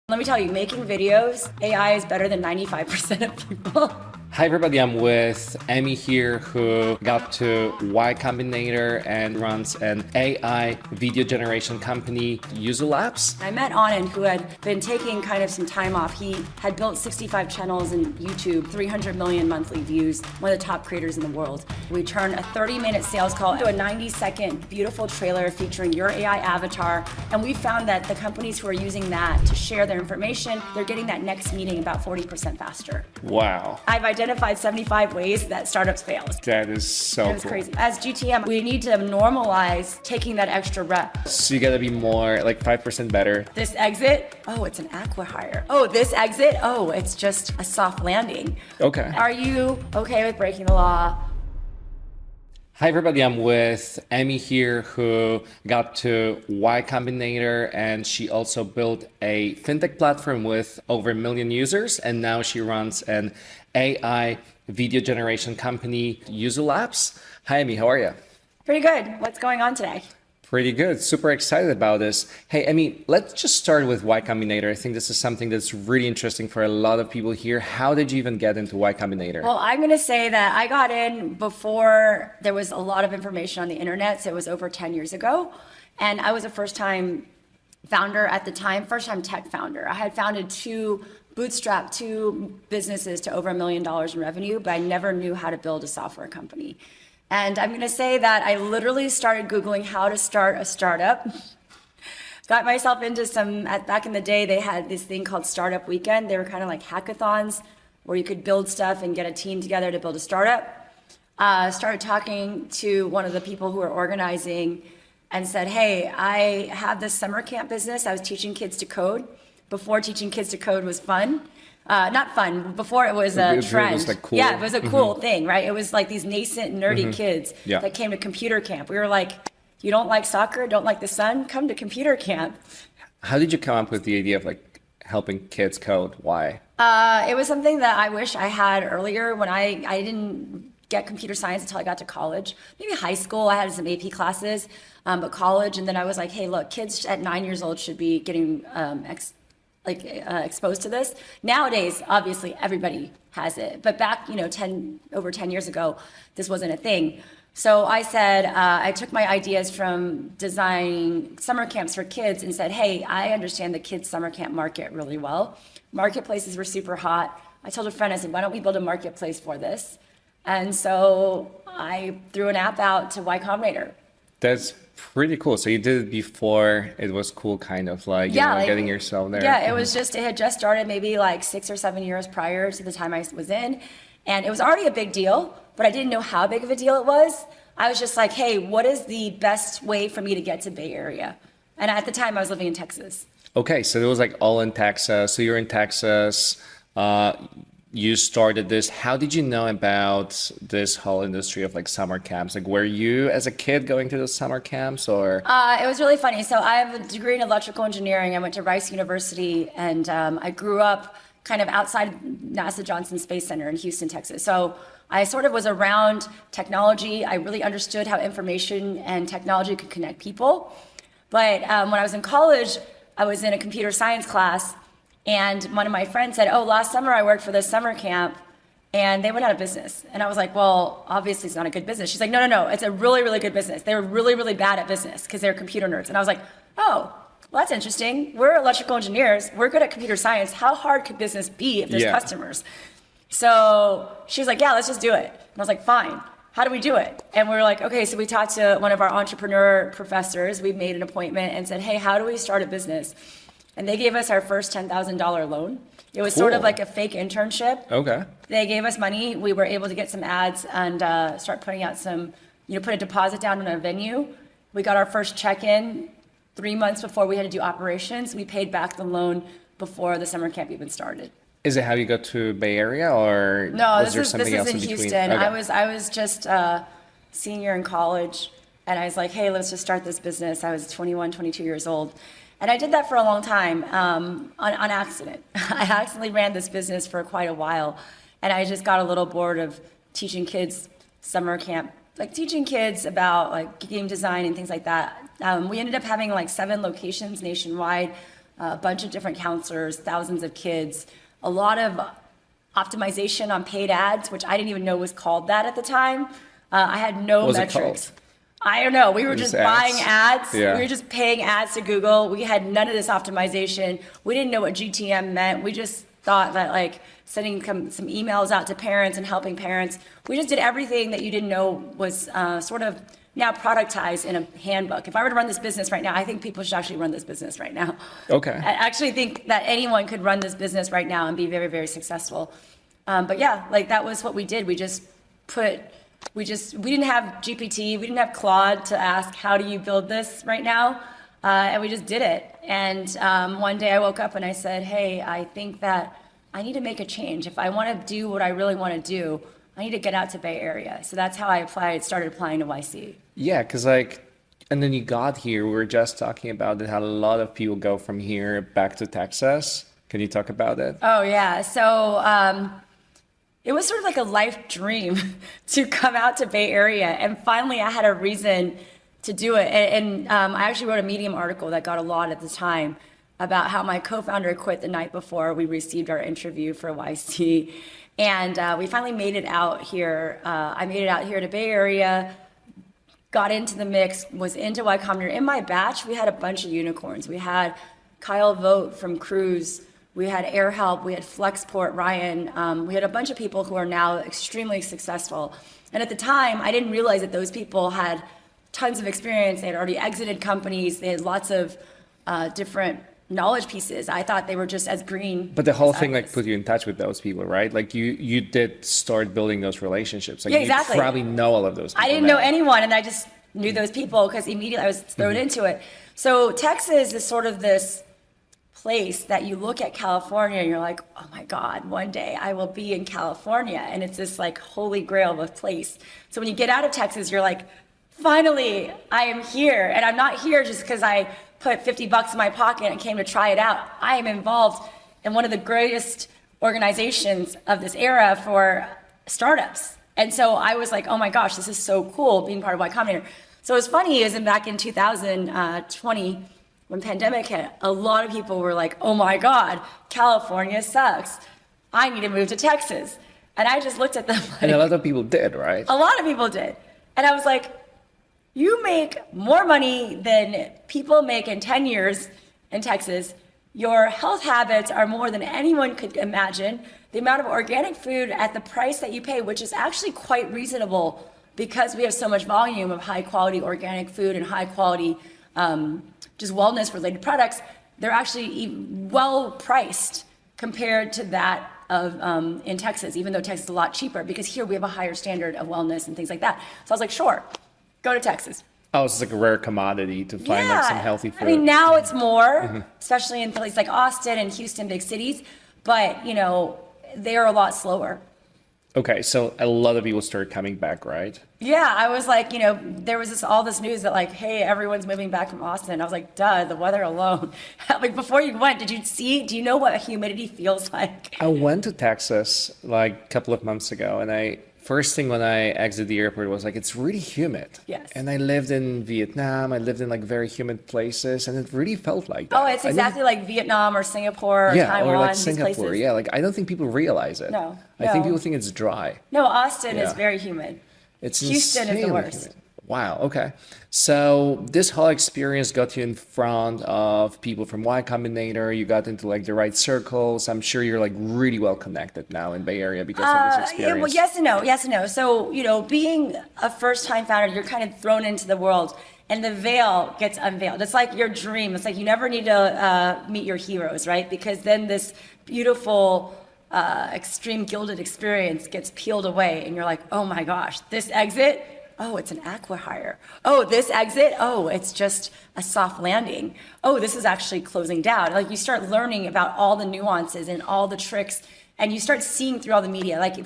Let me tell you, making videos, AI is better than 95% of people. Hi everybody, I'm with Emmie here, who got to Y Combinator and runs an AI video generation company, Yuzu Labs. I met Anand, who had been taking kind of some time off. He had built 65 channels in YouTube, 300 million monthly views, one of the top creators in the world. We turned a 30-minute sales call into a 90-second beautiful trailer featuring your AI avatar. And we found that the companies who are using that to share their information, they're getting that next meeting about 40% faster. Wow. I've identified 75 ways that startups fail. That is so It's cool. crazy. As GTM, we need to normalize taking that extra rep. So you gotta be more, like 5% better. This exit, oh, it's an acqui-hire. Oh, this exit, oh, it's just a soft landing. Okay. Are you okay with breaking the law? Hi everybody, I'm with Emmie here, who got to Y Combinator, and she also built a fintech platform with over 1 million users, and now she runs an AI video generation company, Yuzu Labs. Hi Emmie, how are you? Pretty good. What's going on today? Pretty good. Super excited about this. Hey, Emmie, let's just start with Y Combinator. I think this is something that's really interesting for a lot of people here. How did you even get into Y Combinator? Well, I'm going to say that I got in before there was a lot of information on the internet. So it was over 10 years ago. And I was a first-time founder at the time, first-time tech founder. I had founded bootstrapped two businesses to over $1 million in revenue, but I never knew how to build a software company. And I'm going to say that I literally started Googling how to start a startup. Got myself into back in the day, they had this thing called Startup Weekend. They were kind of like hackathons where you could build stuff and get a team together to build a startup. Started talking to one of the people who were organizing and said, hey, I have this summer camp business. I was teaching kids to code. Before teaching kids to code was fun. Not fun, before it was a trend. It was like cool. Yeah, it was a cool thing, right? It was like these nascent, nerdy kids that came to computer camp. We were like, you don't like soccer, don't like the sun? Come to computer camp. How did you come up with the idea of like helping kids code? Why? It was something that I wish I had earlier when I didn't get computer science until I got to college. Maybe high school, I had some AP classes, but college, and then I was like, hey, look, kids at 9 years old should be getting exposed to this. Nowadays, obviously, everybody has it. But back, over 10 years ago, this wasn't a thing. So I said, I took my ideas from designing summer camps for kids and said, hey, I understand the kids' summer camp market really well. Marketplaces were super hot. I told a friend, I said, why don't we build a marketplace for this? And so I threw an app out to Y Combinator. That's pretty cool. So you did it before it was cool, kind of like, getting yourself there. Yeah, it had just started maybe like 6 or 7 years prior to the time I was in. And it was already a big deal, but I didn't know how big of a deal it was. I was just like, hey, what is the best way for me to get to Bay Area? And at the time I was living in Texas. Okay, so it was like all in Texas. So you're in Texas. You started this. How did you know about this whole industry of like summer camps? Like, were you as a kid going to those summer camps, or? It was really funny. So I have a degree in electrical engineering. I went to Rice University, and I grew up kind of outside NASA Johnson Space Center in Houston, Texas. So I sort of was around technology. I really understood how information and technology could connect people. But when I was in college, I was in a computer science class. And one of my friends said, oh, last summer I worked for this summer camp and they went out of business. And I was like, well, obviously it's not a good business. She's like, no, it's a really, really good business. They were really, really bad at business because they're computer nerds. And I was like, oh, well, that's interesting. We're electrical engineers. We're good at computer science. How hard could business be if there's customers? So she was like, yeah, let's just do it. And I was like, fine. How do we do it? And we were like, okay, so we talked to one of our entrepreneur professors. We made an appointment and said, hey, how do we start a business? And they gave us our first $10,000 loan. It was sort of like a fake internship. Okay. They gave us money. We were able to get some ads and start putting out put a deposit down on a venue. We got our first check-in 3 months before we had to do operations. We paid back the loan before the summer camp even started. Is it how you got to Bay Area, or no? was there something else in Houston. between? Okay. I was just a senior in college, and I was like, hey, let's just start this business. I was 21, 22 years old. And I did that for a long time on accident. I accidentally ran this business for quite a while. And I just got a little bored of teaching kids summer camp, like teaching kids about like game design and things like that. We ended up having like 7 locations nationwide. a bunch of different counselors, thousands of kids, a lot of optimization on paid ads, which I didn't even know was called that at the time. I had no metrics. I don't know. We were just buying ads. Yeah. We were just paying ads to Google. We had none of this optimization. We didn't know what GTM meant. We just thought that like sending some emails out to parents and helping parents. We just did everything that you didn't know was sort of now productized in a handbook. If I were to run this business right now, I think people should actually run this business right now. Okay. I actually think that anyone could run this business right now and be very, very successful. But yeah, like that was what we did. We didn't have GPT, we didn't have Claude to ask, how do you build this right now? And we just did it. And one day I woke up and I said, hey, I think that I need to make a change. If I want to do what I really want to do, I need to get out to Bay Area. So that's how I started applying to YC. Yeah, because and then you got here, we were just talking about that, how a lot of people go from here back to Texas. Can you talk about it? Oh, yeah. So it was sort of like a life dream to come out to Bay Area. And finally, I had a reason to do it. And I actually wrote a Medium article that got a lot at the time about how my co-founder quit the night before we received our interview for YC. And we finally made it out here. I made it out here to Bay Area, got into the mix, was into Y Combinator. In my batch, we had a bunch of unicorns. We had Kyle Vogt from Cruise. We had AirHelp. We had Flexport, Ryan. We had a bunch of people who are now extremely successful. And at the time, I didn't realize that those people had tons of experience. They had already exited companies. They had lots of different knowledge pieces. I thought they were just as green. But the whole thing like put you in touch with those people, right? Like you did start building those relationships. Like yeah, exactly. You probably know all of those people. I didn't know anyone, and I just knew those people because immediately I was thrown into it. So Texas is sort of this place that you look at California and you're like, oh my God, one day I will be in California. And it's this like holy grail of a place. So when you get out of Texas, you're like, finally, I am here. And I'm not here just because I put $50 in my pocket and came to try it out. I am involved in one of the greatest organizations of this era for startups. And so I was like, oh my gosh, this is so cool being part of Y Combinator. So what's funny is back in 2020, when pandemic hit, a lot of people were like, oh my God, California sucks. I need to move to Texas. And I just looked at them like, and a lot of people did, right? A lot of people did. And I was like, you make more money than people make in 10 years in Texas. Your health habits are more than anyone could imagine. The amount of organic food at the price that you pay, which is actually quite reasonable because we have so much volume of high quality organic food and high quality just wellness related products, they're actually well priced compared to that of in Texas, even though Texas is a lot cheaper because here we have a higher standard of wellness and things like that. So I was like, sure, go to Texas. Oh, it's like a rare commodity to find like some healthy food. I mean, now it's more, especially in places like Austin and Houston, big cities, but you know, they're a lot slower. Okay, so a lot of people started coming back, right? Yeah, I was like, you know, there was all this news that like, hey, everyone's moving back from Austin. I was like, duh, the weather alone. Like before you went, do you know what humidity feels like? I went to Texas like a couple of months ago, and first thing when I exited the airport was like, it's really humid. Yes. And I lived in Vietnam. I lived in like very humid places, and it really felt like that. Oh, it's exactly like Vietnam or Singapore or Taiwan. Or like these Singapore. places. Yeah, like I don't think people realize it. No. I think people think it's dry. No, Austin is very humid. It's Houston is the worst. Humid. Wow. Okay. So this whole experience got you in front of people from Y Combinator. You got into like the right circles. I'm sure you're like really well connected now in Bay Area because of this experience. Yeah, well, yes and no. So, you know, being a first-time founder, you're kind of thrown into the world and the veil gets unveiled. It's like your dream. It's like you never need to meet your heroes, right? Because then this beautiful extreme gilded experience gets peeled away and you're like, oh my gosh, this exit, oh, it's an acqui-hire. Oh, this exit, oh, it's just a soft landing. Oh, this is actually closing down. Like you start learning about all the nuances and all the tricks and you start seeing through all the media. Like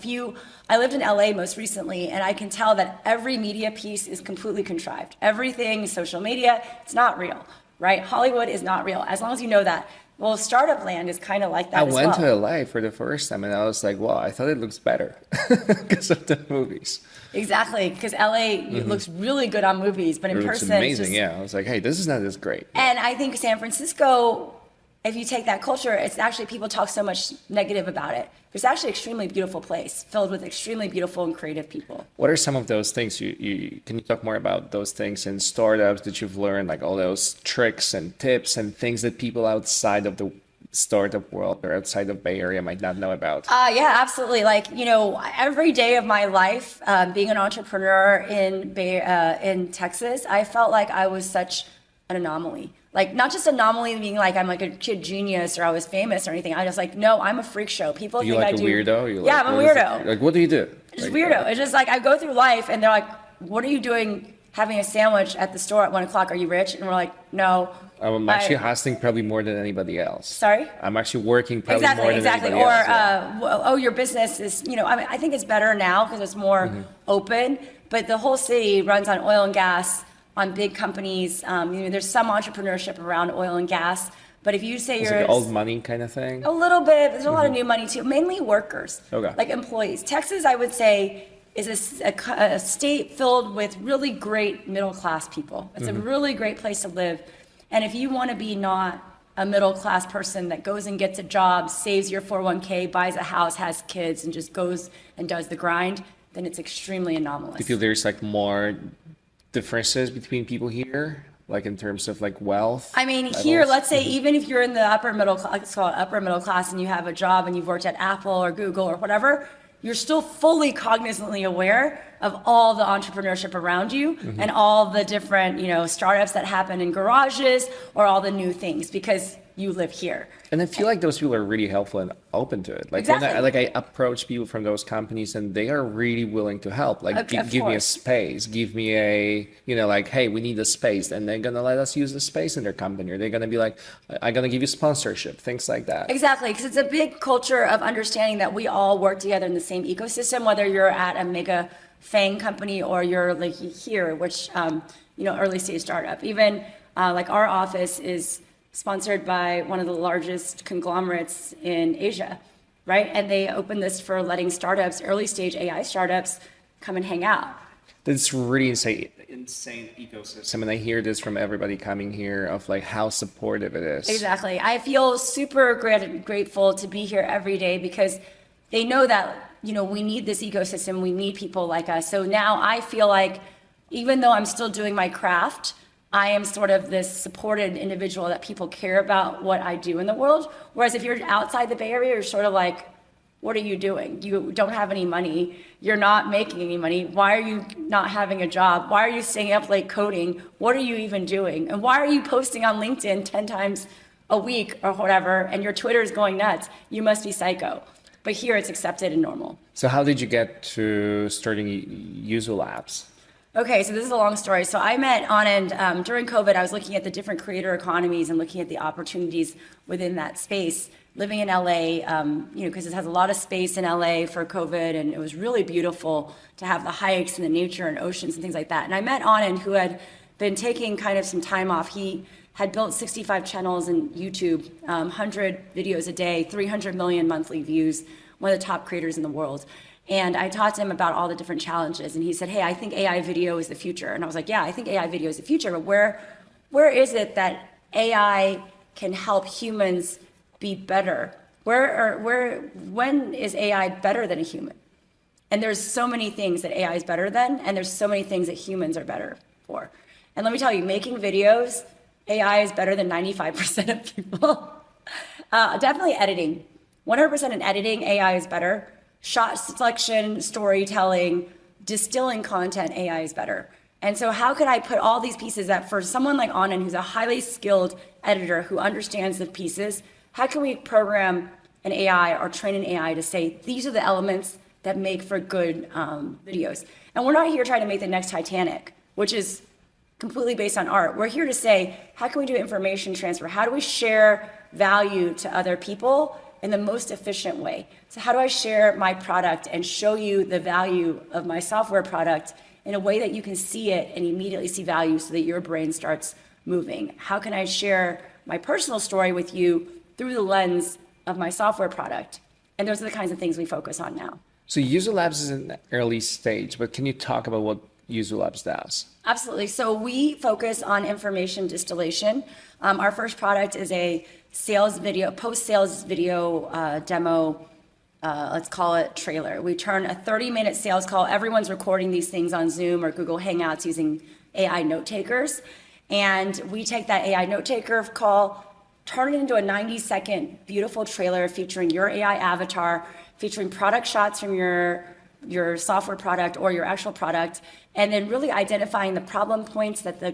I lived in LA most recently and I can tell that every media piece is completely contrived. Everything, social media, it's not real, right? Hollywood is not real, as long as you know that. Well, startup land is kind of like that as well. I went to LA for the first time and I was like, wow, I thought it looks better because of the movies. Exactly, because LA looks really good on movies, but in person, it's amazing. Yeah, I was like, hey, this is not as great. And I think San Francisco if you take that culture, it's actually people talk so much negative about it. It's actually an extremely beautiful place filled with extremely beautiful and creative people. What are some of those things can you talk more about those things in startups that you've learned, like all those tricks and tips and things that people outside of the startup world or outside of Bay Area might not know about? Yeah, absolutely. Like, every day of my life, being an entrepreneur in Texas, I felt like I was such an anomaly. Like, not just anomaly being like I'm like a kid genius or I was famous or anything. I was like, no, I'm a freak show. People You think like I a do. weirdo? Yeah, I'm a weirdo. Like, what do you do? It's Like, weirdo. It's just like I go through life and they're like, what are you doing having a sandwich at the store at 1 o'clock? Are you rich? And we're like, no. I'm actually hustling probably more than anybody else. Sorry? I'm actually working probably more than Exactly. anybody Or, else. Yeah. oh, your business is, I mean, I think it's better now because it's more open, but the whole city runs on oil and gas, on big companies. There's some entrepreneurship around oil and gas, but if you say It's you're like old money kind of thing. a little bit, there's a lot of new money too, mainly workers, Okay. like employees. Texas, I would say, is a state filled with really great middle-class people. It's a really great place to live. And if you want to be not a middle-class person that goes and gets a job, saves your 401k, buys a house, has kids, and just goes and does the grind, then it's extremely anomalous. Do you feel there's like more differences between people here, like in terms of like wealth? I mean, levels? here, let's say even if you're in the upper middle class, let's call it upper middle class, and you have a job and you've worked at Apple or Google or whatever, you're still fully cognizantly aware of all the entrepreneurship around you and all the different, startups that happen in garages or all the new things because you live here. And I feel like those people are really helpful and open to it. Like Exactly. when I approach people from those companies and they are really willing to help. Like Of give me a course. space, give me a, like, hey, we need a space, and they're gonna let us use the space in their company. Or they're gonna be like, I'm gonna give you sponsorship, things like that. Exactly, because it's a big culture of understanding that we all work together in the same ecosystem, whether you're at a mega FANG company or you're like here, which, early stage startup. Even like our office is sponsored by one of the largest conglomerates in Asia, right? And they opened this for letting startups, early stage AI startups, come and hang out. That's really insane ecosystem. And I hear this from everybody coming here of like how supportive it is. Exactly. I feel super grateful to be here every day because they know that, we need this ecosystem. We need people like us. So now I feel like even though I'm still doing my craft, I am sort of this supported individual that people care about what I do in the world. Whereas if you're outside the Bay Area, you're sort of like, what are you doing? You don't have any money. You're not making any money. Why are you not having a job? Why are you staying up late coding? What are you even doing? And why are you posting on LinkedIn 10 times a week or whatever, and your Twitter is going nuts? You must be psycho. But here it's accepted and normal. So how did you get to starting Yuzu Labs? Okay, so this is a long story. So I met Anand during COVID. I was looking at the different creator economies and looking at the opportunities within that space. Living in LA, because it has a lot of space in LA for COVID, and it was really beautiful to have the hikes and the nature and oceans and things like that. And I met Anand, who had been taking kind of some time off. He had built 65 channels in YouTube, 100 videos a day, 300 million monthly views, one of the top creators in the world. And I talked to him about all the different challenges, and he said, hey, I think AI video is the future. And I was like, yeah, I think AI video is the future, but where is it that AI can help humans be better? When is AI better than a human? And there's so many things that AI is better than, and there's so many things that humans are better for. And let me tell you, making videos, AI is better than 95% of people. Definitely editing. 100% in editing, AI is better. Shot selection, storytelling, distilling content, AI is better. And so how could I put all these pieces that for someone like Anand, who's a highly skilled editor who understands the pieces, how can we program an AI or train an AI to say, these are the elements that make for good videos? And we're not here trying to make the next Titanic, which is completely based on art. We're here to say, how can we do information transfer? How do we share value to other people in the most efficient way? So how do I share my product and show you the value of my software product in a way that you can see it and immediately see value so that your brain starts moving? How can I share my personal story with you through the lens of my software product? And those are the kinds of things we focus on now. So Yuzu Labs is in an early stage, but can you talk about what Yuzu Labs does? Absolutely. So we focus on information distillation. Our first product is a sales video, post-sales video demo, let's call it trailer. We turn a 30-minute sales call. Everyone's recording these things on Zoom or Google Hangouts using AI note takers. And we take that AI note taker call, turn it into a 90-second beautiful trailer featuring your AI avatar, featuring product shots from your software product or your actual product, and then really identifying the problem points that the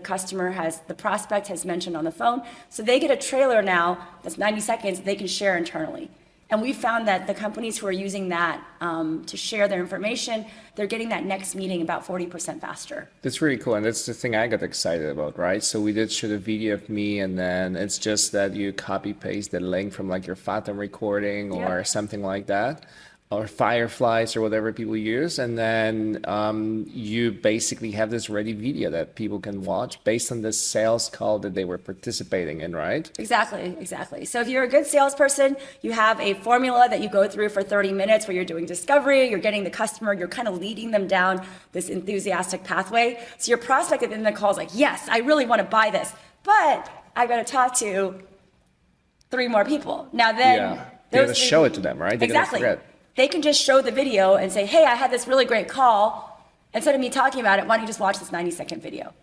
prospect has mentioned on the phone. So they get a trailer now that's 90 seconds they can share internally. And we found that the companies who are using that to share their information, they're getting that next meeting about 40% faster. That's really cool. And that's the thing I got excited about, right? So we did shoot a video of me, and then it's just that you copy paste the link from like your Fathom recording or something like that, or Fireflies or whatever people use. And then you basically have this ready video that people can watch based on the sales call that they were participating in, right? Exactly. So if you're a good salesperson, you have a formula that you go through for 30 minutes where you're doing discovery, you're getting the customer, you're kind of leading them down this enthusiastic pathway. So your prospect at the end of the call is like, yes, I really want to buy this, but I got to talk to 3 more people. Now then, they got to show it to them, right? They're exactly. Gonna forget. They can just show the video and say, hey, I had this really great call. Instead of me talking about it, why don't you just watch this 90-second video?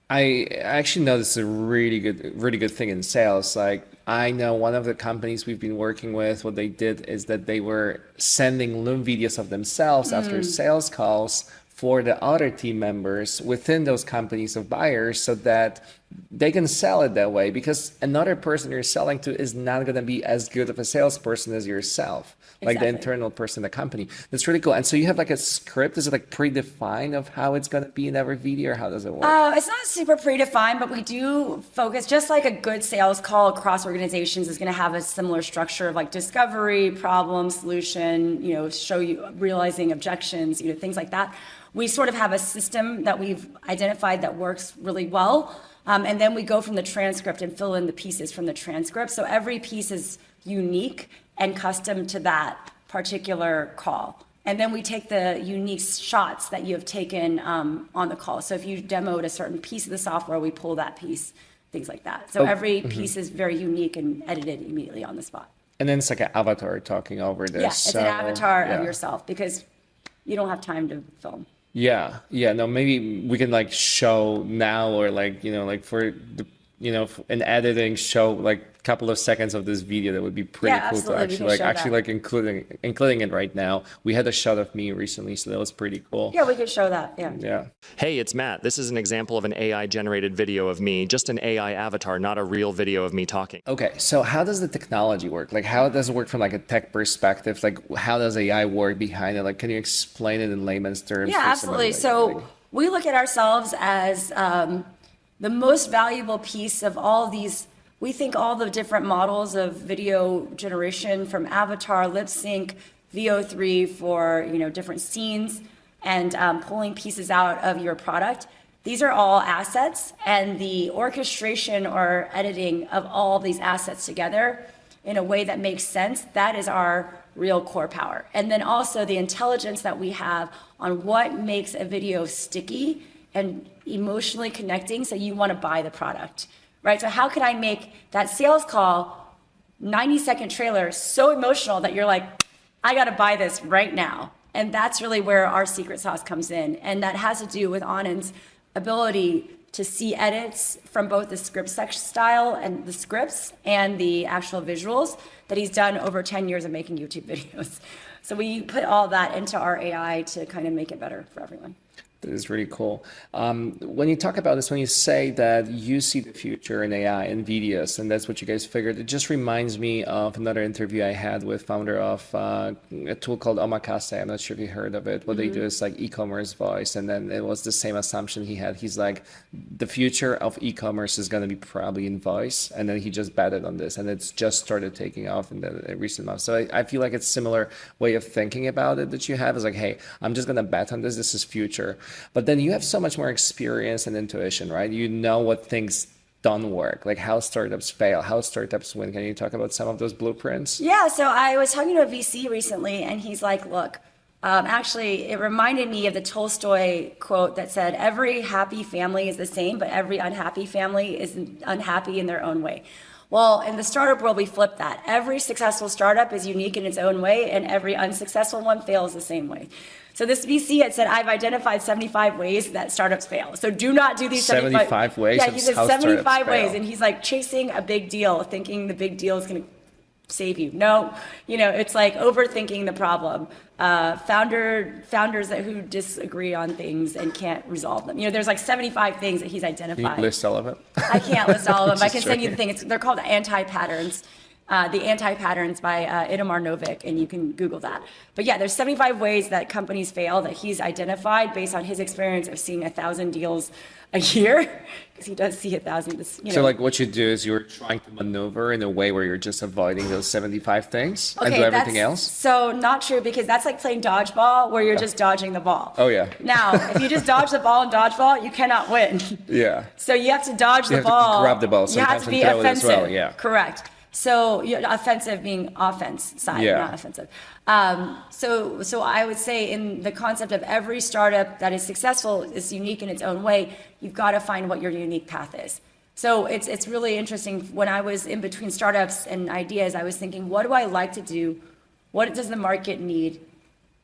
I actually know this is a really good thing in sales. Like, I know one of the companies we've been working with, what they did is that they were sending Loom videos of themselves after sales calls for the other team members within those companies of buyers so that they can sell it that way, because another person you're selling to is not going to be as good of a salesperson as yourself. Like the internal person in the company. That's really cool. And so you have like a script. Is it like predefined of how it's going to be in every video, or how does it work? It's not super predefined, but we do focus, just like a good sales call across organizations is going to have a similar structure of like discovery, problem, solution, show you realizing objections, things like that. We sort of have a system that we've identified that works really well. And then we go from the transcript and fill in the pieces from the transcript. So every piece is unique and custom to that particular call. And then we take the unique shots that you have taken on the call. So if you demoed a certain piece of the software, we pull that piece, things like that. So every piece is very unique and edited immediately on the spot. And then it's like an avatar talking over this. Yeah, it's an avatar of yourself, because you don't have time to film. Yeah. No, maybe we can like show now, or like, like for the, in editing, show like a couple of seconds of this video. That would be pretty cool to actually including it right now. We had a shot of me recently, so that was pretty cool. Yeah, we could show that. Yeah. Hey, it's Matt. This is an example of an AI generated video of me, just an AI avatar, not a real video of me talking. Okay, so how does the technology work? Like, how does it work from like a tech perspective? Like, how does AI work behind it? Like, can you explain it in layman's terms? Yeah, absolutely. So we look at ourselves as the most valuable piece of all these. We think all the different models of video generation, from avatar, lip sync, VO3 for different scenes, and pulling pieces out of your product. These are all assets, and the orchestration or editing of all these assets together in a way that makes sense, that is our real core power. And then also the intelligence that we have on what makes a video sticky and emotionally connecting, so you want to buy the product, right? So how can I make that sales call 90-second trailer so emotional that you're like, I got to buy this right now? And that's really where our secret sauce comes in. And that has to do with Anand's ability to see edits from both the script style and the scripts and the actual visuals that he's done over 10 years of making YouTube videos. So we put all that into our AI to kind of make it better for everyone. That is really cool. When you talk about this, when you say that you see the future in AI and videos, and that's what you guys figured, it just reminds me of another interview I had with founder of a tool called Omakase. I'm not sure if you heard of it. What they do is like e-commerce voice. And then it was the same assumption he had. He's like, the future of e-commerce is going to be probably in voice. And then he just betted on this, and it's just started taking off in the recent months. So I feel like it's similar way of thinking about it that you have. Is like, hey, I'm just going to bet on this. This is future. But then you have so much more experience and intuition, right? You know what things don't work, like how startups fail, how startups win. Can you talk about some of those blueprints? Yeah, so I was talking to a VC recently, and he's like, look, actually, it reminded me of the Tolstoy quote that said, every happy family is the same, but every unhappy family is unhappy in their own way. Well, in the startup world, we flip that. Every successful startup is unique in its own way, and every unsuccessful one fails the same way. So this VC had said, I've identified 75 ways that startups fail. So do not do these 75 ways Yeah, of he said how 75 startups ways, fail. and he's like chasing a big deal, thinking the big deal is going to save you. No, it's like overthinking the problem. Founders who disagree on things and can't resolve them. There's like 75 things that he's Can identified. you list all of it? I can't list all of them. I can Just send you the joking. thing. They're called anti-patterns. The anti-patterns by Itamar Novik, and you can Google that. But yeah, there's 75 ways that companies fail that he's identified based on his experience of seeing 1,000 deals a year, because he does see 1,000. So like what you do is you're trying to maneuver in a way where you're just avoiding those 75 things and do everything else? So not true, because that's like playing dodgeball where you're just dodging the ball. Oh, yeah. Now, if you just dodge the ball in dodgeball, you cannot win. Yeah. So you have to dodge the have to ball. grab the ball You have sometimes to be and throw it as offensive. well, yeah. Correct. So offensive being offense side, Yeah. not offensive. So I would say in the concept of every startup that is successful is unique in its own way. You've got to find what your unique path is. So it's really interesting. When I was in between startups and ideas, I was thinking, what do I like to do? What does the market need?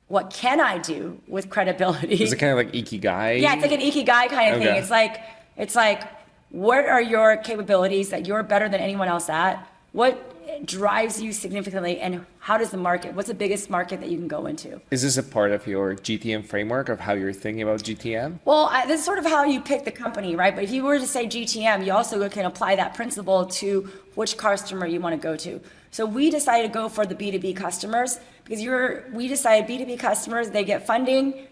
What can I do with credibility? Is it kind of like ikigai? Yeah, it's like an ikigai kind of thing. Okay. It's like, what are your capabilities that you're better than anyone else at? What drives you significantly, and how does the market? What's the biggest market that you can go into? Is this a part of your GTM framework of how you're thinking about GTM? Well, this is sort of how you pick the company, right? But if you were to say GTM, you also can apply that principle to which customer you want to go to. So we decided to go for the B2B customers because we decided B2B customers, they get funding.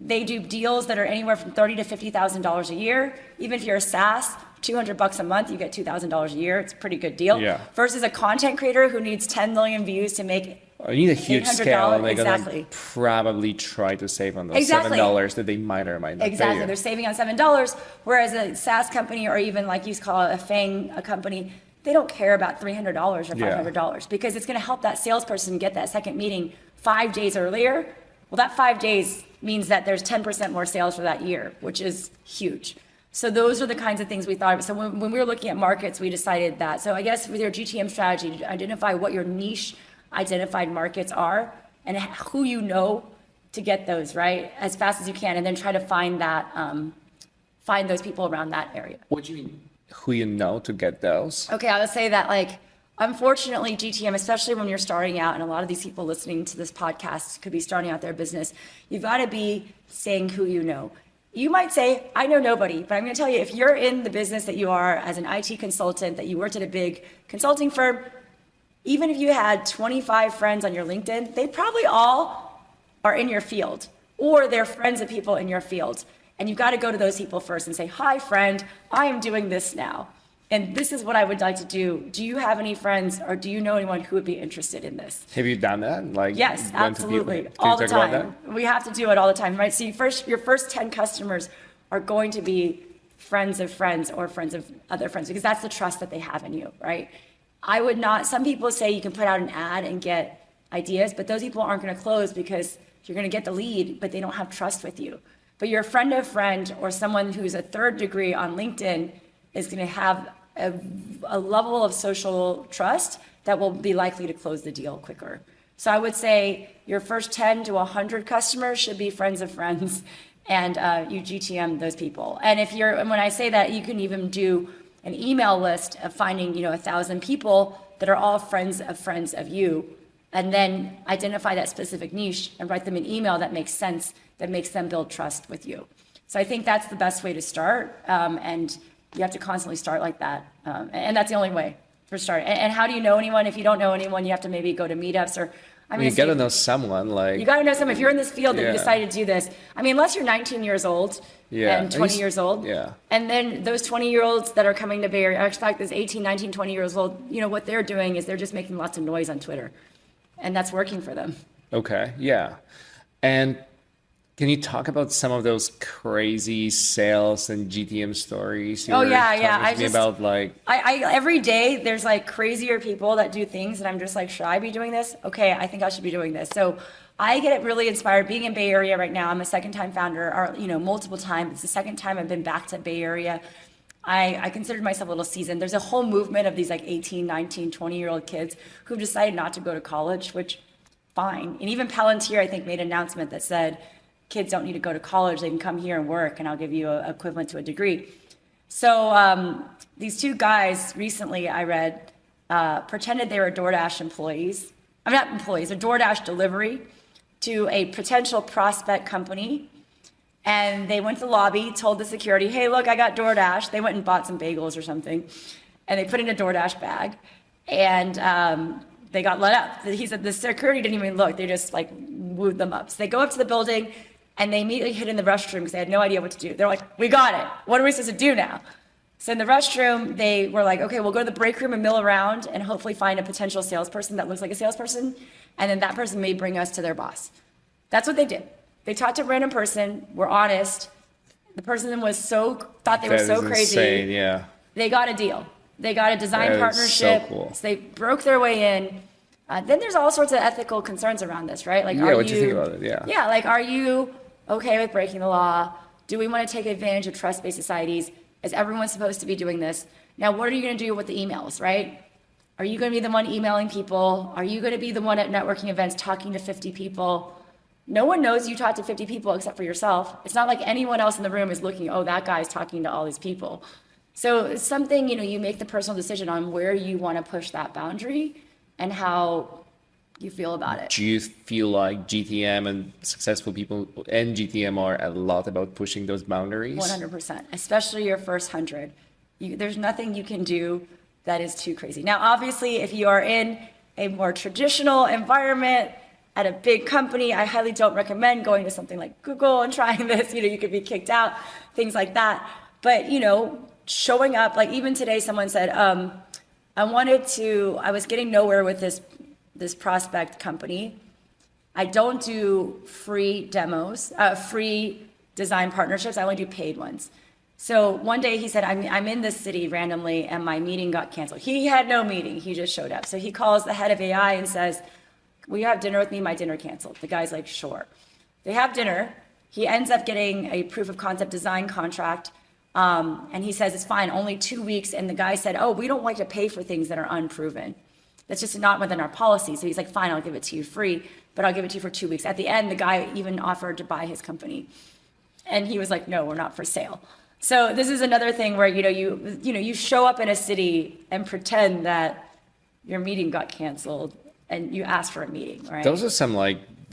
They do deals that are anywhere from $30,000 to $50,000 a year. Even if you're a SaaS, $200 a month, you get $2,000 a year. It's a pretty good deal. Yeah. Versus a content creator who needs 10 million views to make You need a huge scale, and they're exactly. going to probably try to save on those Exactly. $7 that they might or might not Exactly. pay you. They're saving on $7. Whereas a SaaS company, or even like you call it a FANG, a company, they don't care about $300 or $500 because it's going to help that salesperson get that second meeting 5 days earlier. Well, that 5 days means that there's 10% more sales for that year, which is huge. So those are the kinds of things we thought of. So when we were looking at markets, we decided that. So I guess with your GTM strategy, identify what your niche identified markets are and who you know to get those, right, as fast as you can, and then try to find that, find those people around that area. What do you mean, who you know to get those? Okay, I would say that, like, unfortunately, GTM, especially when you're starting out, and a lot of these people listening to this podcast could be starting out their business, you've got to be saying who you know. You might say, I know nobody, but I'm going to tell you, if you're in the business that you are as an IT consultant, that you worked at a big consulting firm, even if you had 25 friends on your LinkedIn, they probably all are in your field, or they're friends of people in your field. And you've got to go to those people first and say, hi, friend, I am doing this now. And this is what I would like to do. Do you have any friends, or do you know anyone who would be interested in this? Have you done that? Like, Yes, went to people? absolutely. Can you All the talk about time. We have to do it all the time, right? So your first 10 customers are going to be friends of friends or friends of other friends, because that's the trust that they have in you, right? I would not, some people say you can put out an ad and get ideas, but those people aren't going to close because you're going to get the lead, but they don't have trust with you. But your friend of friend, or someone who's a third degree on LinkedIn, is going to have a level of social trust that will be likely to close the deal quicker. So I would say your first 10 to 100 customers should be friends of friends, and you GTM those people. And and when I say that, you can even do an email list of finding, 1,000 people that are all friends of you, and then identify that specific niche and write them an email that makes sense, that makes them build trust with you. So I think that's the best way to start, and you have to constantly start like that, and that's the only way for starting. And how do you know anyone? If you don't know anyone, you have to maybe go to meetups, or You got to know someone, like... You got to know someone. If you're in this field that you Yeah. decided to do this, unless you're 19 years old Yeah. and 20 years old, Yeah. and then those 20-year-olds that are coming to Bay Area, in fact, this 18, 19, 20 years old, what they're doing is they're just making lots of noise on Twitter, and that's working for them. Okay, yeah. And can you talk about some of those crazy sales and GTM stories you Oh, were yeah. talking to me about? Like, I every day there's like crazier people that do things, and I'm just like, should I be doing this? Okay, I think I should be doing this. So I get really inspired being in Bay Area right now. I'm a second-time founder, or multiple times. It's the second time I've been back to Bay Area. I considered myself a little seasoned. There's a whole movement of these like 18, 19, 20-year-old kids who've decided not to go to college, which fine. And even Palantir, I think, made an announcement that said kids don't need to go to college. They can come here and work, and I'll give you a equivalent to a degree. So these two guys recently, I read, pretended they were DoorDash employees. I'm not employees, a DoorDash delivery to a potential prospect company. And they went to the lobby, told the security, hey, look, I got DoorDash. They went and bought some bagels or something. And they put it in a DoorDash bag. And they got let up. He said the security didn't even look. They just like wooed them up. So they go up to the building and they immediately hid in the restroom because they had no idea what to do. They're like, we got it. What are we supposed to do now? So in the restroom, they were like, okay, we'll go to the break room and mill around and hopefully find a potential salesperson that looks like a salesperson. And then that person may bring us to their boss. That's what they did. They talked to a random person, were honest. The person thought they were so crazy. Insane, yeah. They got a deal. They got a design That is partnership. so cool. So they broke their way in. Then there's all sorts of ethical concerns around this, right? Like, What do you think about it? Yeah. Yeah, like, are you okay with breaking the law? Do we want to take advantage of trust-based societies? Is everyone supposed to be doing this? Now, what are you going to do with the emails, right? Are you going to be the one emailing people? Are you going to be the one at networking events talking to 50 people? No one knows you talked to 50 people except for yourself. It's not like anyone else in the room is looking, oh, that guy's talking to all these people. So it's something, you make the personal decision on where you want to push that boundary and how you feel about it. Do you feel like GTM and successful people and GTM are a lot about pushing those boundaries? 100%, especially your first 100. There's nothing you can do that is too crazy. Now, obviously, if you are in a more traditional environment, at a big company, I highly don't recommend going to something like Google and trying this. You could be kicked out, things like that. But, showing up, like even today, someone said, I was getting nowhere with this prospect company. I don't do free demos, free design partnerships. I only do paid ones. So one day he said, I'm in this city randomly and my meeting got canceled. He had no meeting. He just showed up. So he calls the head of AI and says, will you have dinner with me? My dinner canceled. The guy's like, sure. They have dinner. He ends up getting a proof of concept design contract. And he says, it's fine, only 2 weeks. And the guy said, oh, we don't like to pay for things that are unproven. That's just not within our policy. So he's like, fine, I'll give it to you free, but I'll give it to you for 2 weeks. At the end, the guy even offered to buy his company. And he was like, no, we're not for sale. So this is another thing where, you show up in a city and pretend that your meeting got canceled and you ask for a meeting, right? Those are some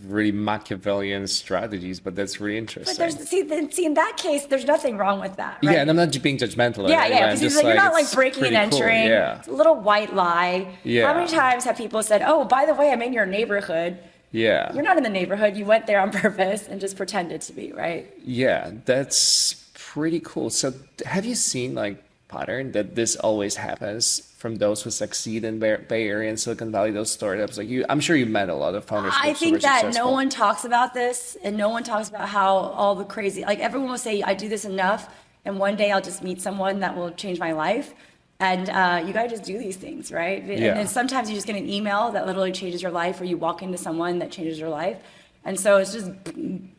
really Machiavellian strategies, but that's really interesting. But see, in that case, there's nothing wrong with that, right? Yeah, and I'm not being judgmental. Yeah, because you're not breaking and entering. Cool. Yeah. It's a little white lie. Yeah. How many times have people said, oh, by the way, I'm in your neighborhood. Yeah. You're not in the neighborhood. You went there on purpose and just pretended to be, right? Yeah, that's pretty cool. So have you seen pattern that this always happens from those who succeed in Bay Area and Silicon Valley, those startups? I'm sure you met a lot of founders. I think that no one talks about this, and no one talks about how all the crazy, everyone will say, I do this enough, and one day I'll just meet someone that will change my life. And you gotta just do these things, right? Yeah. And then sometimes you just get an email that literally changes your life, or you walk into someone that changes your life. And so it's just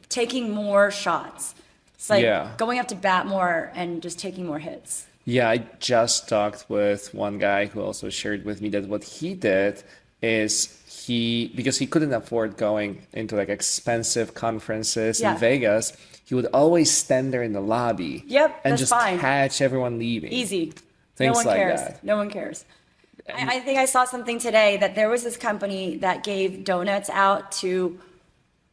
taking more shots. It's going up to bat more and just taking more hits. Yeah, I just talked with one guy who also shared with me that what he did is because he couldn't afford going into expensive conferences in Vegas, he would always stand there in the lobby and just catch everyone leaving. Easy. Things no one like cares. that. No one cares. I think I saw something today that there was this company that gave donuts out to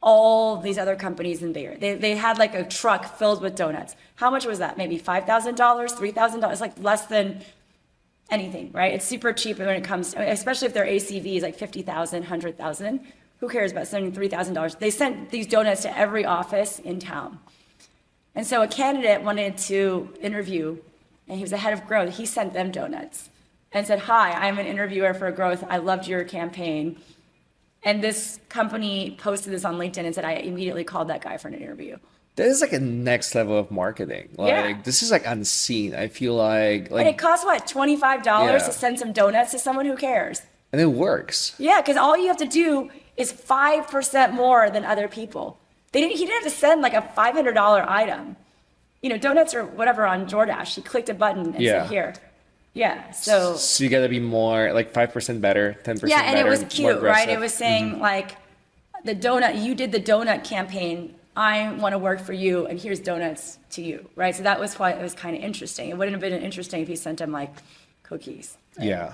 all these other companies in Bay Area. They had a truck filled with donuts. How much was that? Maybe $5,000, $3,000, less than anything, right? It's super cheap when it comes, especially if their ACV is $50,000, $100,000. Who cares about sending $3,000? They sent these donuts to every office in town. And so a candidate wanted to interview, and he was the head of growth. He sent them donuts and said, hi, I'm an interviewer for growth. I loved your campaign. And this company posted this on LinkedIn and said, I immediately called that guy for an interview. That is a next level of marketing. This is unseen. I feel like and it costs what, $25 to send some donuts to someone? Who cares? And it works. Yeah, because all you have to do is 5% more than other people. He didn't have to send a $500 item. donuts or whatever on DoorDash. He clicked a button and Yeah. said, here. Yeah. So you gotta be more like 5% better, 10% yeah, and better, it was more cute, right? aggressive. It was saying like you did the donut campaign. I want to work for you, and here's donuts to you, right? So that was why it was kind of interesting. It wouldn't have been interesting if he sent him like cookies. Yeah.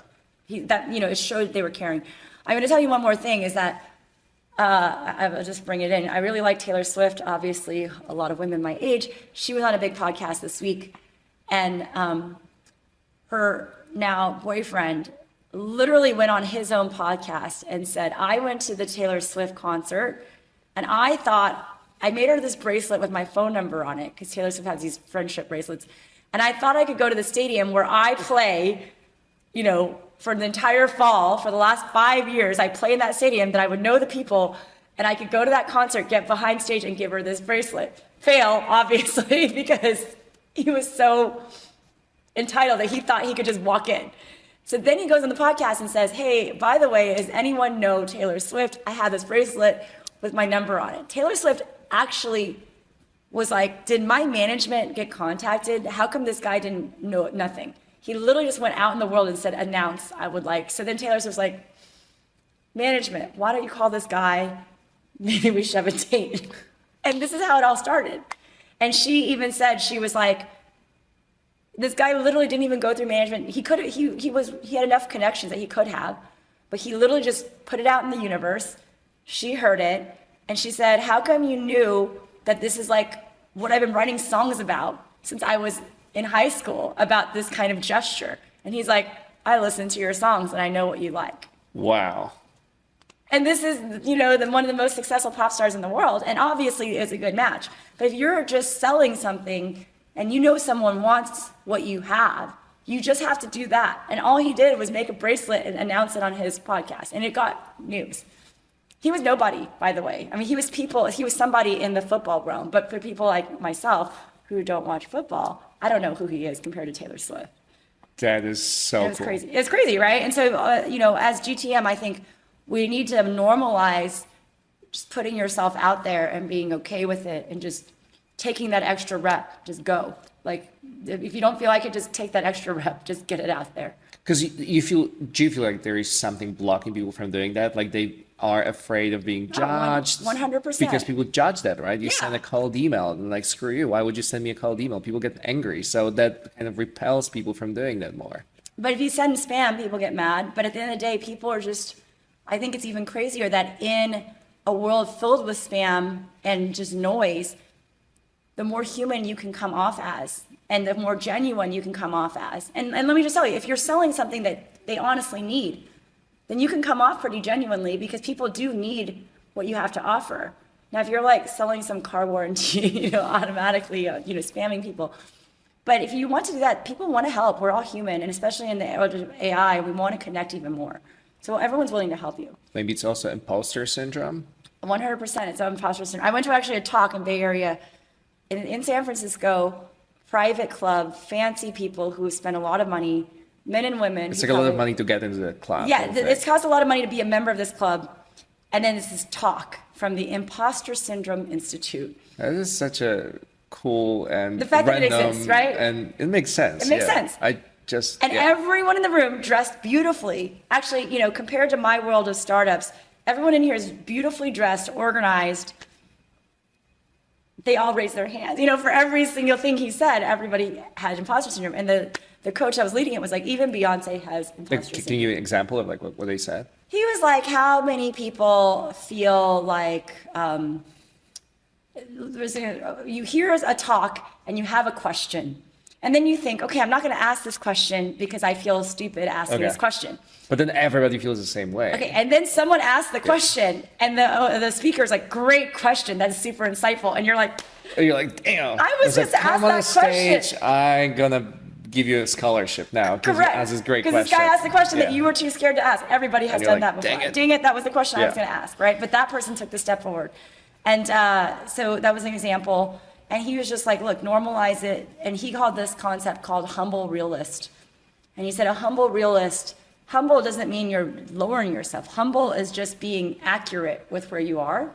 It showed they were caring. I'm going to tell you one more thing is that I'll just bring it in. I really like Taylor Swift. Obviously, a lot of women my age. She was on a big podcast this week, and her now boyfriend literally went on his own podcast and said, I went to the Taylor Swift concert, and I thought I made her this bracelet with my phone number on it because Taylor Swift has these friendship bracelets, and I thought I could go to the stadium where I play, for the entire fall, for the last 5 years, I play in that stadium, that I would know the people, and I could go to that concert, get behind stage, and give her this bracelet. Fail, obviously, because he was so entitled that he thought he could just walk in. So then he goes on the podcast and says, hey, by the way, does anyone know Taylor Swift? I have this bracelet with my number on it. Taylor Swift actually was like, did my management get contacted? How come this guy didn't know nothing? He literally just went out in the world and said, announce, I would like. So then Taylor Swift was like, management, why don't you call this guy? Maybe we should have a date. And this is how it all started. And she even said, she was like, this guy literally didn't even go through management. He had enough connections that he could have, but he literally just put it out in the universe. She heard it, and she said, how come you knew that this is like what I've been writing songs about since I was in high school, about this kind of gesture? And he's like, I listen to your songs and I know what you like. Wow. And this is, one of the most successful pop stars in the world, and obviously it's a good match. But if you're just selling something and someone wants what you have, you just have to do that. And all he did was make a bracelet and announce it on his podcast, and it got news. He was nobody, by the way. I mean, he was somebody in the football realm, but for people like myself who don't watch football, I don't know who he is compared to Taylor Swift. That is so cool. Crazy. It's crazy, right? And so, as GTM, I think we need to normalize just putting yourself out there and being okay with it and just taking that extra rep, just go. Like, if you don't feel like it, just take that extra rep, just get it out there. Because do you feel like there is something blocking people from doing that? Like they are afraid of being judged? 100%. Because people judge that, right? You Yeah. send a cold email and like, screw you. Why would you send me a cold email? People get angry. So that kind of repels people from doing that more. But if you send spam, people get mad. But at the end of the day, people are just, I think it's even crazier that in a world filled with spam and just noise, the more human you can come off as, and the more genuine you can come off as. And let me just tell you, if you're selling something that they honestly need, then you can come off pretty genuinely, because people do need what you have to offer. Now, if you're like selling some car warranty, automatically, spamming people. But if you want to do that, people want to help. We're all human, and especially in the era of AI, we want to connect even more. So everyone's willing to help you. Maybe it's also imposter syndrome. 100%, it's imposter syndrome. I went to actually a talk in Bay Area, in San Francisco, private club, fancy people who spend a lot of money, men and women. It's like a lot of money to get into the club. Yeah, it costs a lot of money to be a member of this club. And then it's this talk from the Imposter Syndrome Institute. That is such a cool and the fact random, that it exists, right? And it makes sense. It makes sense. Everyone in the room dressed beautifully. Actually, compared to my world of startups, everyone in here is beautifully dressed, organized. They all raised their hands. For every single thing he said, everybody had imposter syndrome. And the coach that was leading it was like, even Beyoncé has imposter syndrome. Can you give an example of like what they said? He was like, how many people feel like you hear a talk and you have a question, and then you think, okay, I'm not going to ask this question because I feel stupid asking this question. But then everybody feels the same way. Okay, and then someone asks the question, and the speaker's like, great question, that's super insightful, and you're like, damn. I was just asked that question. I'm gonna give you a scholarship now. Correct. That's this great question. Because this guy asked the question that you were too scared to ask. Everybody has done that before. Dang it, that was the question I was going to ask, right? But that person took the step forward. And so that was an example. And he was just like, look, normalize it. And he called this concept called humble realist. And he said, a humble realist, humble doesn't mean you're lowering yourself. Humble is just being accurate with where you are,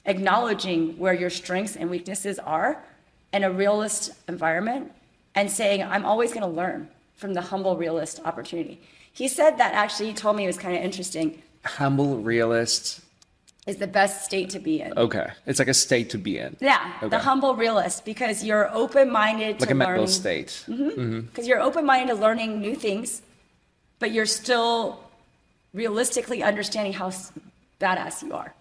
acknowledging where your strengths and weaknesses are, in a realist environment and saying, I'm always going to learn from the humble realist opportunity. He said that actually, he told me it was kind of interesting. Humble realist. Is the best state to be in. Okay. It's like a state to be in. Yeah, Okay. the humble realist, because you're open-minded to Like a mental learning. state. Because you're open-minded to learning new things, but you're still realistically understanding how badass you are.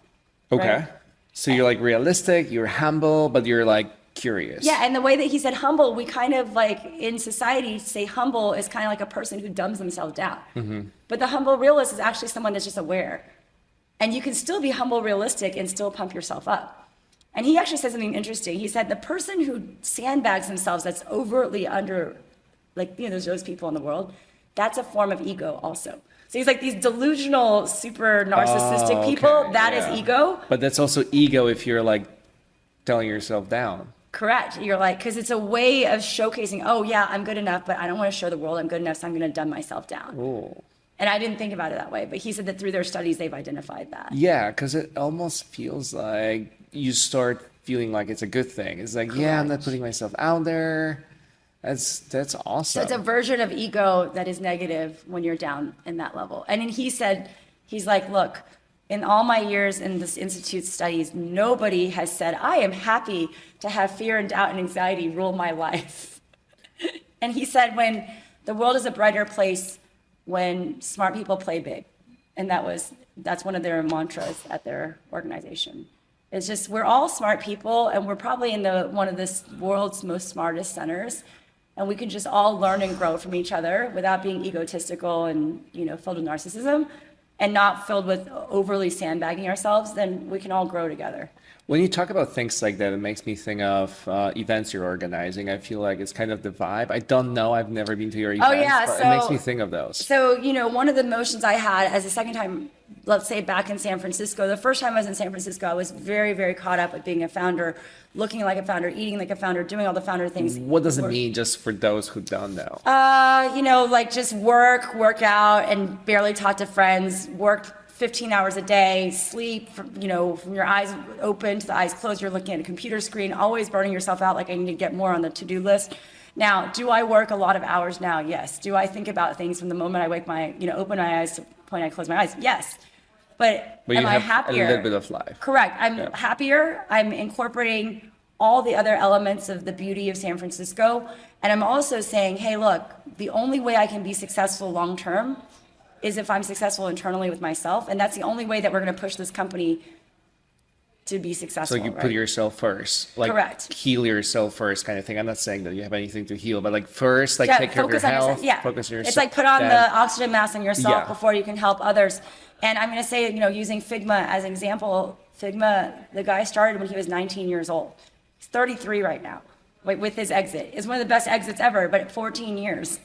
Okay. Right? So you're like realistic, you're humble, but you're like curious. Yeah, and the way that he said humble, we kind of like in society say humble is kind of like a person who dumbs themselves down. But the humble realist is actually someone that's just aware. And you can still be humble realistic and still pump yourself up. And he actually said something interesting. He said the person who sandbags themselves, that's overtly under, like, you know, there's those people in the world, that's a form of ego also. So he's like these delusional, super narcissistic people, that is ego. But that's also ego if you're like telling yourself down. Correct. You're like, because it's a way of showcasing, oh yeah, I'm good enough, but I don't want to show the world I'm good enough, so I'm going to dumb myself down. Ooh. And I didn't think about it that way, but he said that through their studies, they've identified that. Yeah, because it almost feels like you start feeling like it's a good thing. It's like, yeah, I'm not putting myself out there. That's awesome. So it's a version of ego that is negative when you're down in that level. And then he said, he's like, look, in all my years in this institute's studies, nobody has said, I am happy to have fear and doubt and anxiety rule my life. And he said, when the world is a brighter place, when smart people play big. And that's one of their mantras at their organization. It's just, we're all smart people, and we're probably in one of this world's most smartest centers. And we can just all learn and grow from each other without being egotistical and, you know, filled with narcissism and not filled with overly sandbagging ourselves, then we can all grow together. When you talk about things like that, it makes me think of events you're organizing. I feel like it's kind of the vibe. I don't know. I've never been to your events, but it makes me think of those. So, you know, one of the emotions I had as a second time, let's say back in San Francisco, the first time I was in San Francisco, I was very, very caught up with being a founder, looking like a founder, eating like a founder, doing all the founder things. What does it mean, just for those who don't know? You know, like just work out and barely talk to friends, work 15 hours a day, sleep, you know, from your eyes open to the eyes closed, you're looking at a computer screen, always burning yourself out like I need to get more on the to-do list. Now, do I work a lot of hours now? Yes. Do I think about things from the moment I open my eyes to the point I close my eyes? Yes. But am I happier? A little bit of life. Correct. I'm happier. I'm incorporating all the other elements of the beauty of San Francisco. And I'm also saying, hey, look, the only way I can be successful long-term is if I'm successful internally with myself. And that's the only way that we're going to push this company to be successful. So you put yourself first. Like, correct. Heal yourself first kind of thing. I'm not saying that you have anything to heal, but like first, like take care of your health, focus on yourself. It's like put on the oxygen mask on yourself before you can help others. And I'm going to say, you know, using Figma as an example, Figma, the guy started when he was 19 years old. He's 33 right now with his exit. It's one of the best exits ever, but at 14 years.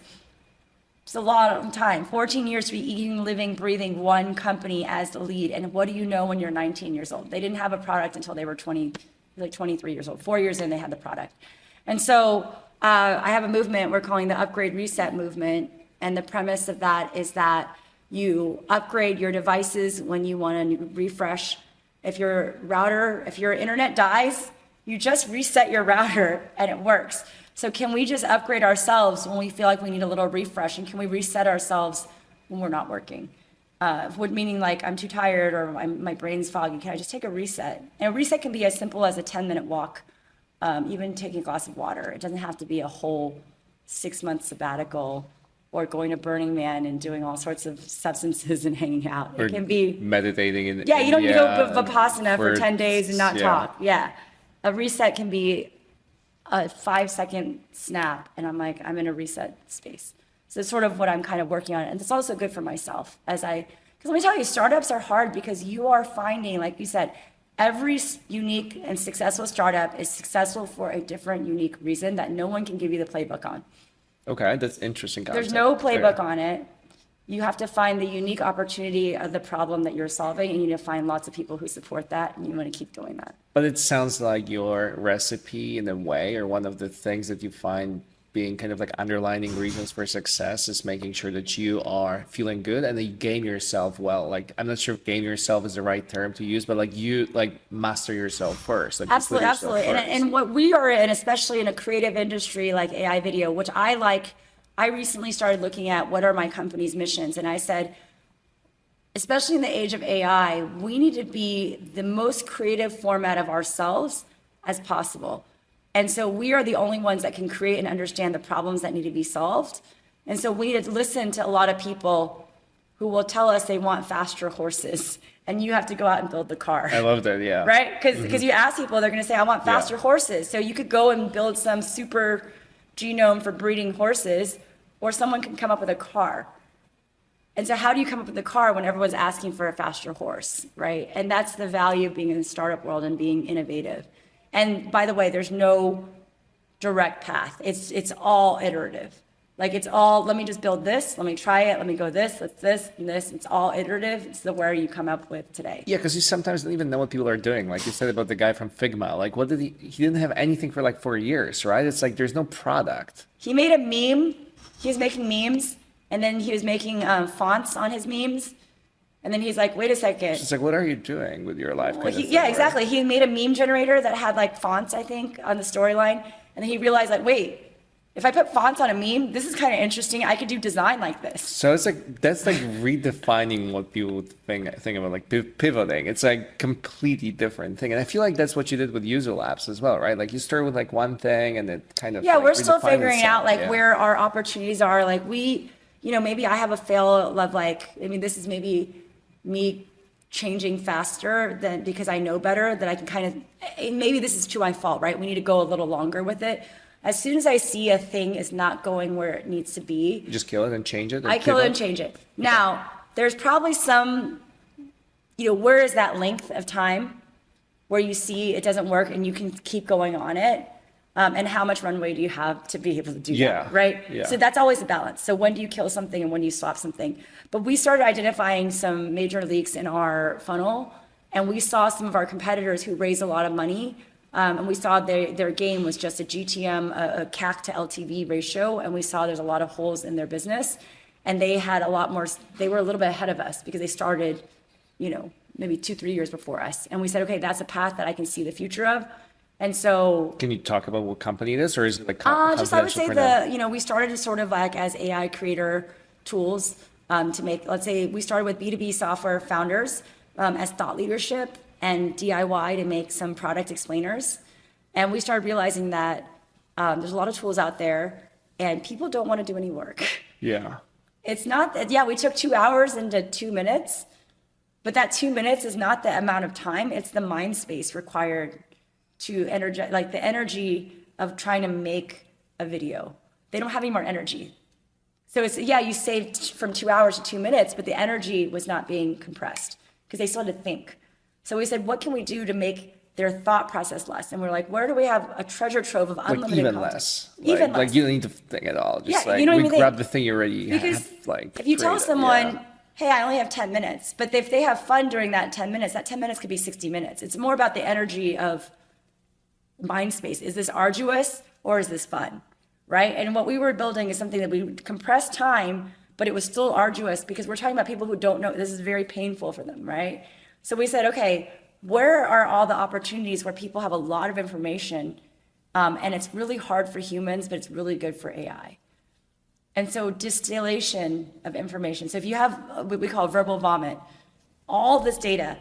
It's a lot of time, 14 years to be eating, living, breathing one company as the lead. And what do you know when you're 19 years old? They didn't have a product until they were 23 years old. 4 years in, they had the product. And so I have a movement we're calling the Upgrade Reset movement. And the premise of that is that you upgrade your devices when you want to refresh. If your internet dies, you just reset your router and it works. So can we just upgrade ourselves when we feel like we need a little refresh? And can we reset ourselves when we're not working? Meaning like I'm too tired or my brain's foggy. Can I just take a reset? And a reset can be as simple as a 10-minute walk, even taking a glass of water. It doesn't have to be a whole 6-month sabbatical or going to Burning Man and doing all sorts of substances and hanging out. It can be meditating in you don't need to go Vipassana for 10 days and not talk. Yeah. A reset can be a 5-second snap, and I'm in a reset space. So it's sort of what I'm kind of working on. And it's also good for myself because let me tell you, startups are hard because you are finding, like you said, every unique and successful startup is successful for a different, unique reason that no one can give you the playbook on. Okay, that's interesting concept. There's no playbook on it. You have to find the unique opportunity of the problem that you're solving, and you need to find lots of people who support that, and you want to keep doing that. But it sounds like your recipe, in a way, or one of the things that you find being kind of like underlining reasons for success is making sure that you are feeling good and that you game yourself well. Like, I'm not sure if game yourself is the right term to use, but like you like master yourself first. Like, Absolutely, absolutely. And what we are in, especially in a creative industry like AI video, which I recently started looking at what are my company's missions. And I said, especially in the age of AI, we need to be the most creative format of ourselves as possible. And so we are the only ones that can create and understand the problems that need to be solved. And so we need to listen to a lot of people who will tell us they want faster horses and you have to go out and build the car. I love that, yeah. Right? Because you ask people, they're going to say, I want faster horses. So you could go and build some super genome for breeding horses, or someone can come up with a car. And so how do you come up with a car when everyone's asking for a faster horse, right? And that's the value of being in the startup world and being innovative. And by the way, there's no direct path. It's all iterative. Like it's all, let me just build this, let me try it, let me go this, let's this, and this. It's all iterative. It's the where you come up with today. Yeah, because you sometimes don't even know what people are doing. Like you said about the guy from Figma. Like what did he didn't have anything for like 4 years, right? It's like there's no product. He made a meme. He was making memes, and then he was making fonts on his memes. And then he's like, wait a second. It's like, what are you doing with your life? Well, yeah, exactly. He made a meme generator that had like fonts, I think, on the storyline. And then he realized like, wait, if I put fonts on a meme, this is kind of interesting. I could do design like this. So it's like, that's like redefining what people would think about like pivoting. It's like completely different thing. And I feel like that's what you did with Yuzu Labs as well, right? Like you started with like one thing and it kind of yeah, like we're still figuring itself. out like where our opportunities are. Like we, you know, maybe I have a fail of like, I mean, this is maybe me changing faster than because I know better that I can kind of, maybe this is to my fault, right? We need to go a little longer with it. As soon as I see a thing is not going where it needs to be, you just kill it and change it? I kill it and change it. Now, there's probably some, you know, where is that length of time where you see it doesn't work and you can keep going on it? And how much runway do you have to be able to do that, right? Yeah. So that's always a balance. So when do you kill something and when do you swap something? But we started identifying some major leaks in our funnel, and we saw some of our competitors who raised a lot of money, and we saw their game was just a GTM, a CAC to LTV ratio, and we saw there's a lot of holes in their business, and they had a lot more, they were a little bit ahead of us because they started, you know, maybe 2-3 years before us. And we said, okay, that's a path that I can see the future of. And so, can you talk about what company it is, or is it like just I would say we started to sort of like as AI creator tools to make, let's say we started with B2B software founders as thought leadership and DIY to make some product explainers. And we started realizing that there's a lot of tools out there and people don't want to do any work. Yeah. It's not that, yeah, we took 2 hours into 2 minutes, but that 2 minutes is not the amount of time, it's the mind space required to energize, like the energy of trying to make a video. They don't have any more energy. So it's, yeah, you saved from 2 hours to 2 minutes, but the energy was not being compressed because they still had to think. So we said, what can we do to make their thought process less? And we're like, where do we have a treasure trove of unlimited like even content? less. Even less. Like you don't need to think at all. Just Yeah, like you don't we even think. grab the thing you already Because have. Like if you tell created. someone, hey, I only have 10 minutes, but if they have fun during that 10 minutes, that 10 minutes could be 60 minutes. It's more about the energy of mind space. Is this arduous or is this fun, right? And what we were building is something that we compressed time, but it was still arduous because we're talking about people who don't know. This is very painful for them, right? So we said, okay, where are all the opportunities where people have a lot of information and it's really hard for humans, but it's really good for AI? And so distillation of information. So if you have what we call verbal vomit, all this data,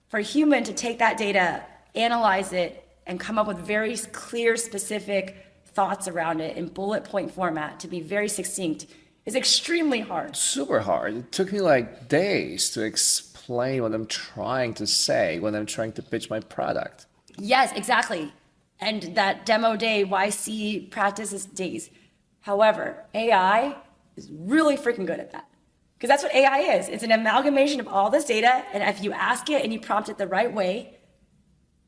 for a human to take that data, analyze it, and come up with very clear, specific thoughts around it in bullet point format to be very succinct is extremely hard. Super hard. It took me like days to explain what I'm trying to say when I'm trying to pitch my product. Yes, exactly. And that demo day, YC practice is days. However, AI is really freaking good at that. Because that's what AI is. It's an amalgamation of all this data, and if you ask it and you prompt it the right way,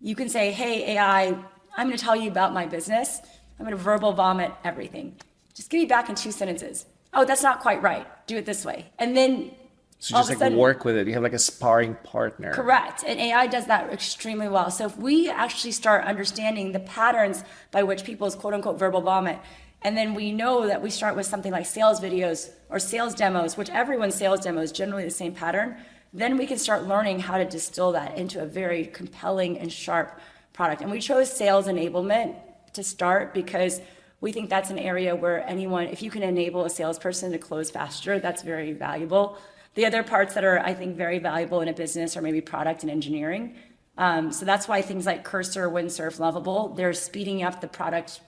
you can say, hey, AI, I'm going to tell you about my business. I'm going to verbal vomit everything. Just give me back in 2 sentences. Oh, that's not quite right. Do it this way. And then So all just of a like sudden, work with it. You have like a sparring partner. correct. And AI does that extremely well. So if we actually start understanding the patterns by which people's quote unquote verbal vomit, And then we know that we start with something like sales videos or sales demos, which everyone's sales demo is generally the same pattern. Then we can start learning how to distill that into a very compelling and sharp product. And we chose sales enablement to start because we think that's an area where anyone, if you can enable a salesperson to close faster, that's very valuable. The other parts that are, I think, very valuable in a business are maybe product and engineering. So that's why things like Cursor, Windsurf, Lovable, they're speeding up the product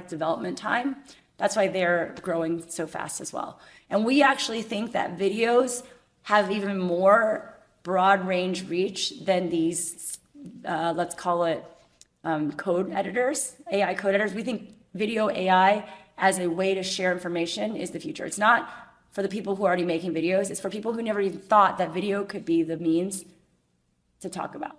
development time. That's why they're growing so fast as well. And we actually think that videos have even more broad range reach than these, let's call it code editors, AI code editors. We think video AI as a way to share information is the future. It's not for the people who are already making videos. It's for people who never even thought that video could be the means to talk about.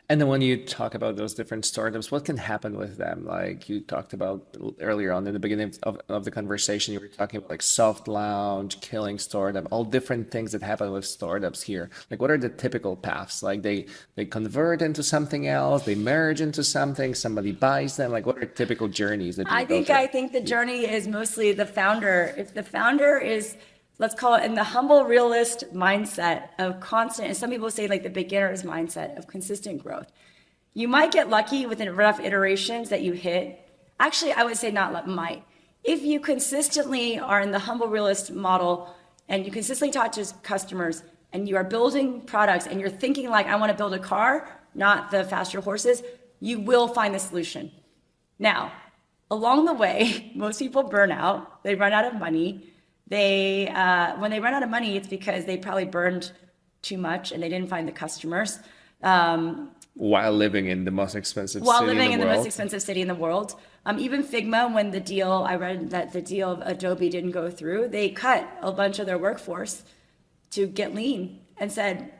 And then when you talk about those different startups, what can happen with them? Like you talked about earlier on in the beginning of the conversation, you were talking about like soft launch, killing startup, all different things that happen with startups here. Like what are the typical paths? Like they convert into something else, they merge into something, somebody buys them. Like what are typical journeys that you go through? I think the journey is mostly the founder. If the founder is, let's call it in the humble realist mindset of constant, and some people say like the beginner's mindset of consistent growth. You might get lucky with enough iterations that you hit. Actually, I would say not might. If you consistently are in the humble realist model and you consistently talk to customers and you are building products and you're thinking like, I want to build a car, not the faster horses, you will find the solution. Now, along the way, most people burn out, they run out of money. When they run out of money, it's because they probably burned too much and they didn't find the customers. While living in the most expensive While city living in the the world. most expensive city in the world. Even Figma, when I read that the deal of Adobe didn't go through, they cut a bunch of their workforce to get lean and said,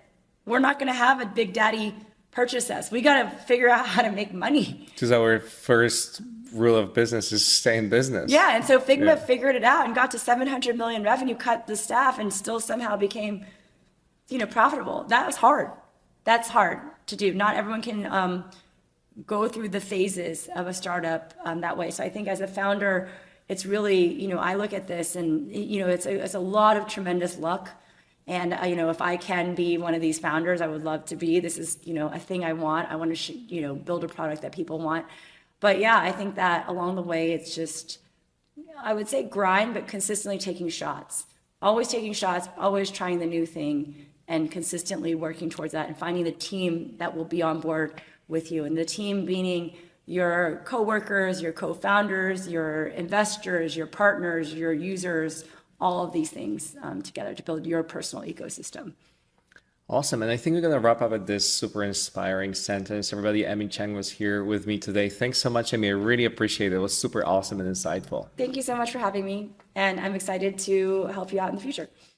we're not going to have a big daddy purchase us. We got to figure out how to make money. Because our first rule of business is stay in business. Yeah, and so Figma figured it out and got to 700 million revenue, cut the staff, and still somehow became, profitable. That was hard. That's hard to do. Not everyone can go through the phases of a startup that way. So I think as a founder, it's really, I look at this and, it's a lot of tremendous luck. And, if I can be one of these founders, I would love to be. This is, a thing I want. I want to, build a product that people want. But yeah, I think that along the way, it's just, I would say grind, but consistently taking shots. Always taking shots, always trying the new thing, and consistently working towards that and finding the team that will be on board with you. And the team meaning your coworkers, your co-founders, your investors, your partners, your users, all of these things together to build your personal ecosystem. Awesome. And I think we're going to wrap up at this super inspiring sentence. Everybody, Emmie Chang was here with me today. Thanks so much, Emmie. I really appreciate it. It was super awesome and insightful. Thank you so much for having me. And I'm excited to help you out in the future.